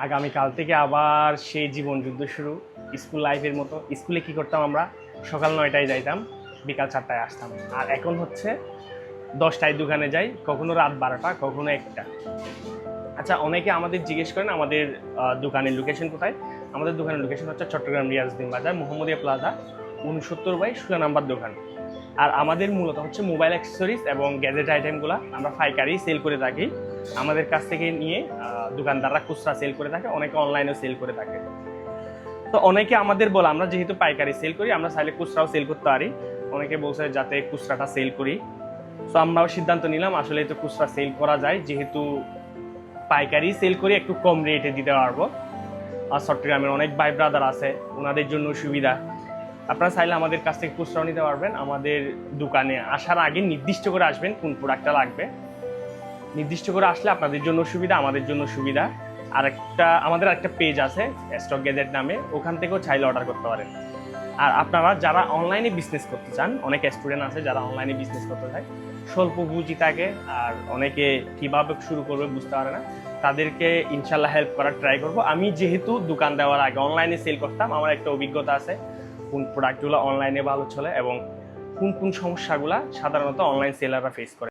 আগামীকাল থেকে আবার সেই জীবন যুদ্ধ শুরু। স্কুল লাইফের মতো। স্কুলে কি করতাম আমরা? সকাল 9টায় যাইতাম, বিকাল 4টায় আসতাম। আর এখন হচ্ছে 10টায় দোকানে যাই, কখনো রাত 12টা, কখনো 1টা। আচ্ছা, অনেকে আমাদের জিজ্ঞেস করেন আমাদের দোকানের লোকেশন কোথায়। আমাদের দোকানের লোকেশন হচ্ছে চট্টগ্রাম রিয়াজউদ্দিন বাজার, মোহাম্মদিয়া প্লাজা, 69/16 নাম্বার দোকান। আর আমাদের মূলত হচ্ছে মোবাইল অ্যাক্সেসরিজ এবং গ্যাজেট আইটেমগুলো আমরা পাইকারি সেল করে থাকি। আমাদের কাছ থেকে নিয়ে দোকানদাররা খুচরা সেল করে থাকে, অনেকে অনলাইনেও সেল করে থাকে। তো অনেকে আমাদের বলে আমরা যেহেতু পাইকারি সেল করি, আমরা চাইলে খুচরাও সেল করতে পারি। অনেকে বলছে যাতে খুচরাটা সেল করি। তো আমরাও সিদ্ধান্ত নিলাম আসলে তো খুচরা সেল করা যায়, যেহেতু পাইকারি সেল করে একটু কম রেটে দিতে পারবো। আর চট্টগ্রামের অনেক ভাই ব্রাদার আছে, ওনাদের জন্য সুবিধা। আপনারা চাইলে আমাদের কাছ থেকে খুচরাও নিতে পারবেন। আমাদের দোকানে আসার আগে নির্দিষ্ট করে আসবেন কোন প্রোডাক্টটা লাগবে। নির্দিষ্ট করে আসলে আপনাদের জন্য সুবিধা, আমাদের জন্য সুবিধা। আর আমাদের একটা পেজ আছে স্টক গ্যাজেট নামে, ওখান থেকেও চাইলে অর্ডার করতে পারেন। আর আপনারা যারা অনলাইনে বিজনেস করতে চান, অনেক স্টুডেন্ট আছে যারা অনলাইনে বিজনেস করতে চায়, স্বল্প পুঁজি থাকে আর অনেকে কিভাবে শুরু করবে বুঝতে পারে না, তাদেরকে ইনশাল্লাহ হেল্প করার ট্রাই করব। আমি যেহেতু দোকান দেওয়ার আগে অনলাইনে সেল করতাম, আমার একটা অভিজ্ঞতা আছে কোন প্রোডাক্টগুলো অনলাইনে ভালো চলে এবং কোন কোন সমস্যাগুলো সাধারণত অনলাইন সেলাররা ফেস করে।